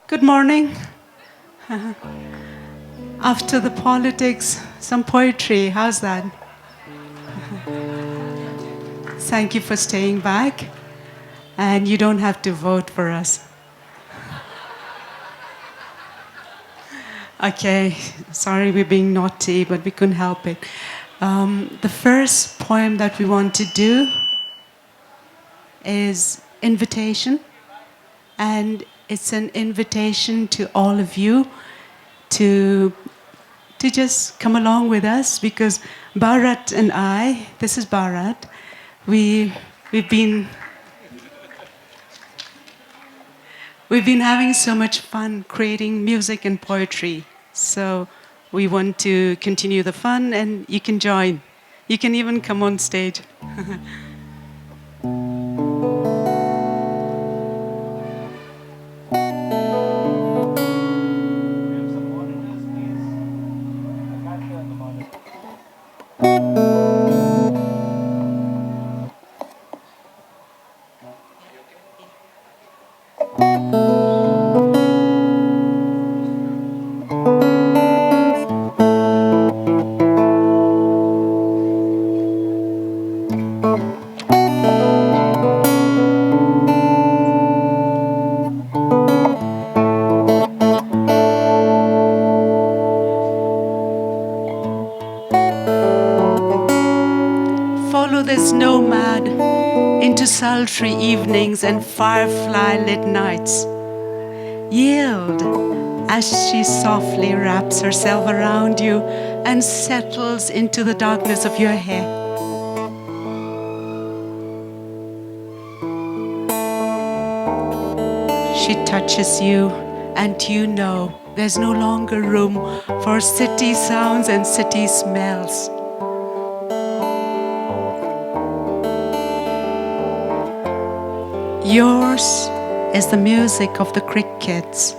Good morning. After the politics, some poetry. How's that? Thank you for staying back. And you don't have to vote for us. Okay, sorry we're being naughty, but we couldn't help it. The first poem that we want to do is Invitation. And it's an invitation to all of you to just come along with us, because Bharat and I, this is Bharat, we've been having so much fun creating music and poetry. So we want to continue the fun, and you can join. You can even come on stage. Follow this nomad into sultry evenings and firefly-lit nights. Yield as she softly wraps herself around you and settles into the darkness of your hair. She touches you, and you know there's no longer room for city sounds and city smells. Yours is the music of the crickets.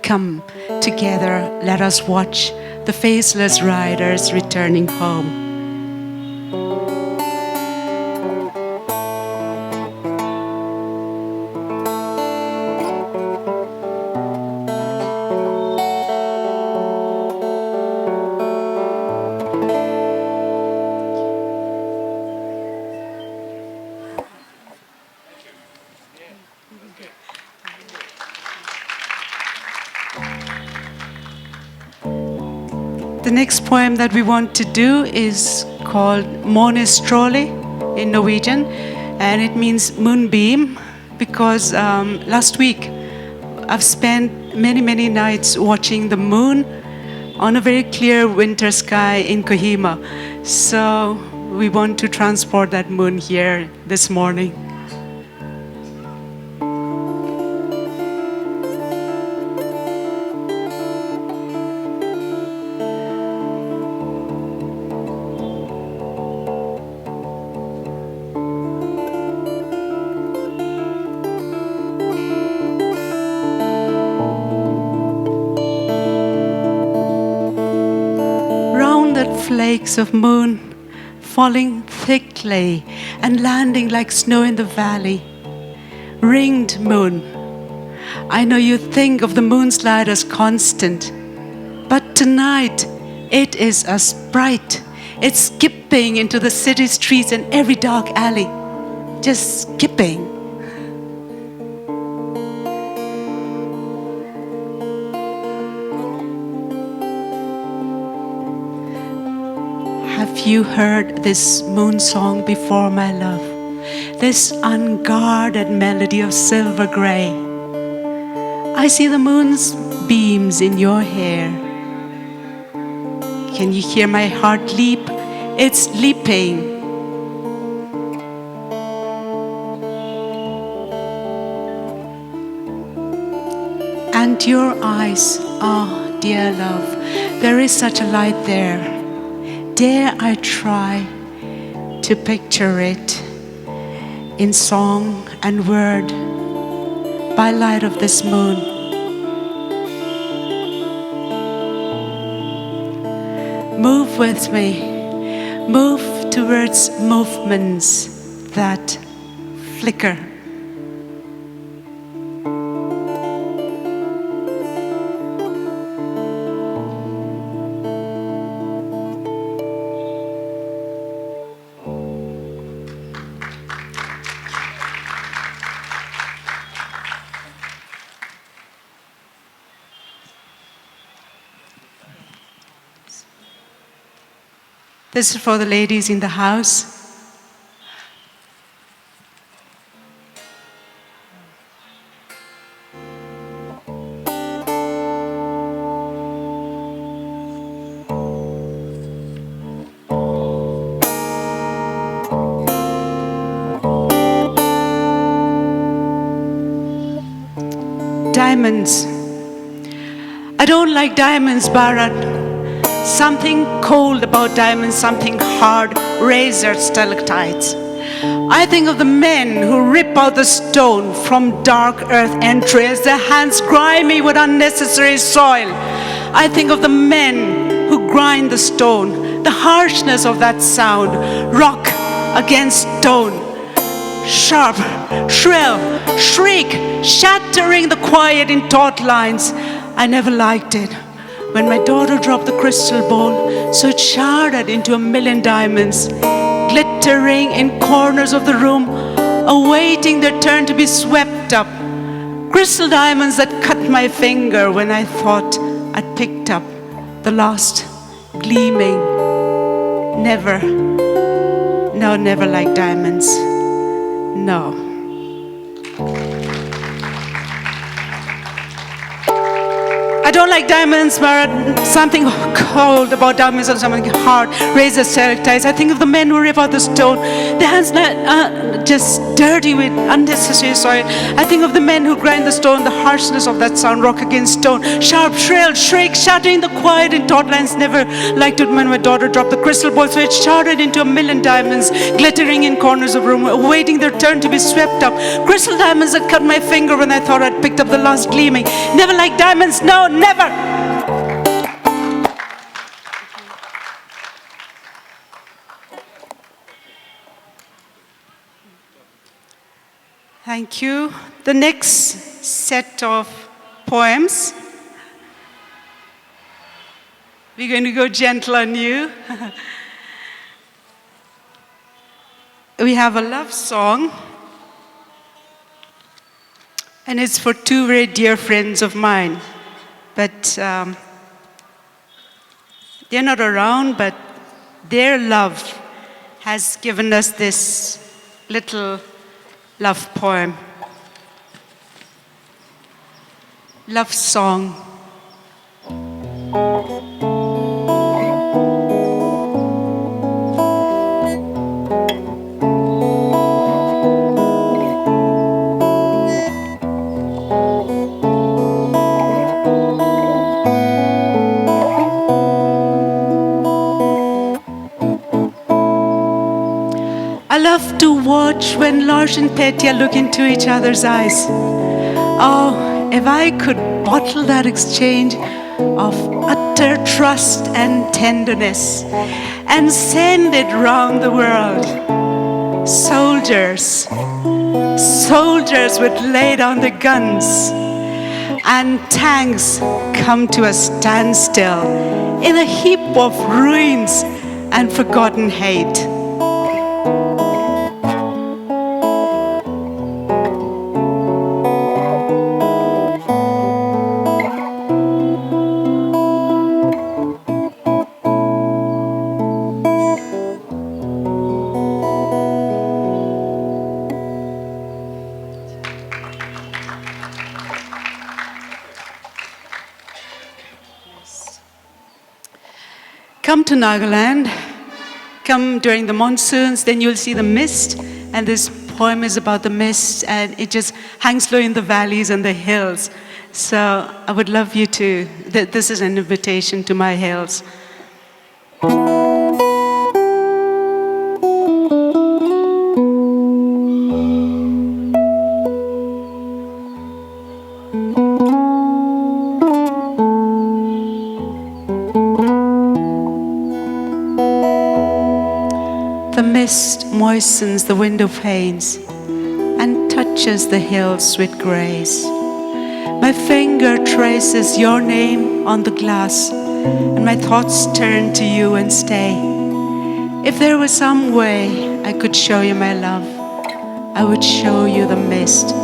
Come together, let us watch the faceless riders returning home. The next poem that we want to do is called Moonlight in Norwegian, and it means moonbeam, because last week I've spent many nights watching the moon on a very clear winter sky in Kohima. So we want to transport that moon here this morning. Flakes of moon falling thickly and landing like snow in the valley. Ringed moon. I know you think of the moonslide as constant, but tonight it is as bright. It's skipping into the city streets and every dark alley. Just skipping. Have you heard this moon song before, my love? This unguarded melody of silver gray. I see the moon's beams in your hair. Can you hear my heart leap? It's leaping. And your eyes, oh dear love, there is such a light there. Dare I try to picture it in song and word by light of this moon. Move with me, move towards movements that flicker. This is for the ladies in the house. Diamonds. I don't like diamonds, Bharat. Something cold about diamonds, something hard, razor stalactites. I think of the men who rip out the stone from dark earth entrails, their hands grimy with unnecessary soil. I think of the men who grind the stone, the harshness of that sound, rock against stone. Sharp, shrill, shriek, shattering the quiet in taut lines. I never liked it. When my daughter dropped the crystal ball, so it shattered into a million diamonds, glittering in corners of the room, awaiting their turn to be swept up. Crystal diamonds that cut my finger when I thought I'd picked up the last gleaming. Never, no, never like diamonds. No. I don't like diamonds, but something cold about diamonds or something hard, razor stalactites. I think of the men who rip out the stone, their hands just dirty with unnecessary soil. I think of the men who grind the stone, the harshness of that sound, rock against stone, sharp, shrill, shriek, shattering the quiet in taut lines. Never liked it when my daughter dropped the crystal ball, so it shattered into a million diamonds, glittering in corners of the room, awaiting their turn to be swept up. Crystal diamonds that cut my finger when I thought I'd picked up the last gleaming. Never liked diamonds, no, never. Thank you. The next set of poems, we're going to go gentle on you. We have a love song, and it's for two very dear friends of mine. But they're not around, but their love has given us this little love poem. Love song. I love to watch when Lars and Petya look into each other's eyes. Oh, if I could bottle that exchange of utter trust and tenderness and send it round the world. Soldiers would lay down their guns and tanks come to a standstill in a heap of ruins and forgotten hate. Come to Nagaland, come during the monsoons, then you'll see the mist, and this poem is about the mist, and it just hangs low in the valleys and the hills. So I would love you to, this is an invitation to my hills. The mist moistens the window panes and touches the hills with grace. My finger traces your name on the glass, and my thoughts turn to you and stay. If there was some way I could show you my love, I would show you the mist.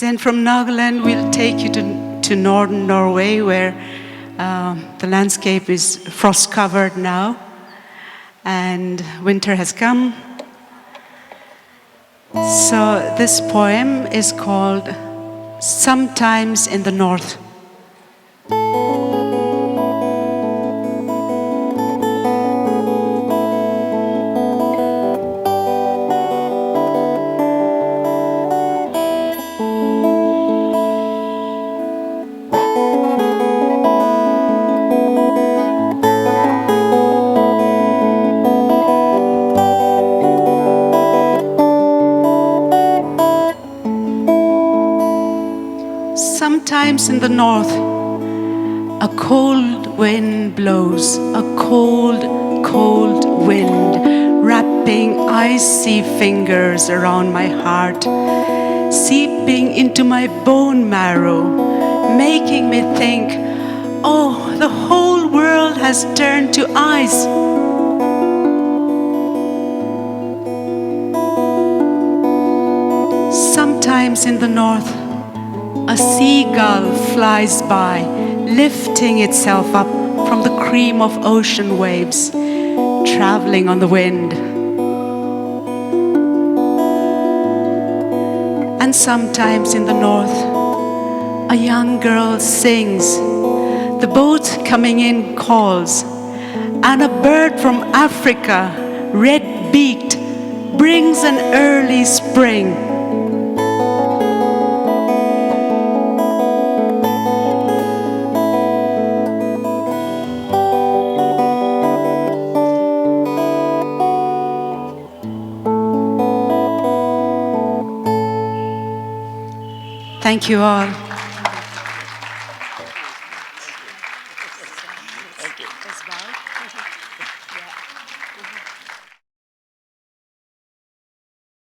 Then from Nagaland, we'll take you to northern Norway, where the landscape is frost-covered now, and winter has come. So this poem is called Sometimes in the North. Sometimes in the north, a cold wind blows, a cold, cold wind, wrapping icy fingers around my heart, seeping into my bone marrow, making me think, oh, the whole world has turned to ice. Sometimes in the north, a seagull flies by, lifting itself up from the cream of ocean waves, traveling on the wind. And sometimes in the north, a young girl sings, the boat coming in calls, and a bird from Africa, red-beaked, brings an early spring. Thank you all.